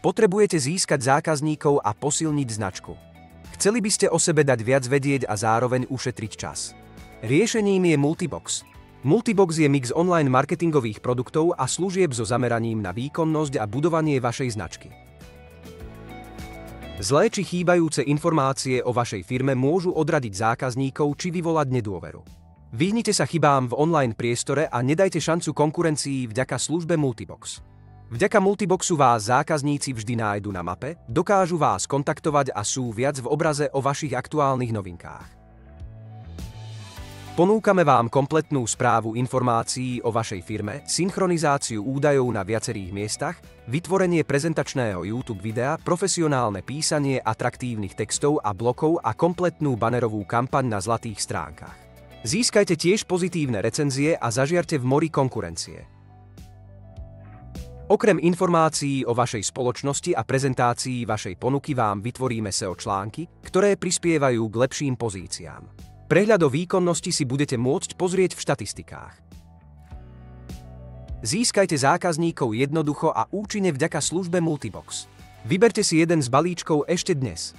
Potrebujete získať zákazníkov a posilniť značku. Chceli by ste o sebe dať viac vedieť a zároveň ušetriť čas. Riešením je Multibox. Multibox je mix online marketingových produktov a služieb so zameraním na výkonnosť a budovanie vašej značky. Zlé či chýbajúce informácie o vašej firme môžu odradiť zákazníkov či vyvolať nedôveru. Vyhnite sa chybám v online priestore a nedajte šancu konkurencii vďaka službe Multibox. Vďaka Multiboxu vás zákazníci vždy nájdu na mape, dokážu vás kontaktovať a sú viac v obraze o vašich aktuálnych novinkách. Ponúkame vám kompletnú správu informácií o vašej firme, synchronizáciu údajov na viacerých miestach, vytvorenie prezentačného YouTube videa, profesionálne písanie atraktívnych textov a blokov a kompletnú banerovú kampaň na zlatých stránkach. Získajte tiež pozitívne recenzie a zažiarte v mori konkurencie. Okrem informácií o vašej spoločnosti a prezentácií vašej ponuky vám vytvoríme SEO články, ktoré prispievajú k lepším pozíciám. Prehľad o výkonnosti si budete môcť pozrieť v štatistikách. Získajte zákazníkov jednoducho a účinne vďaka službe Multibox. Vyberte si jeden z balíčkov ešte dnes.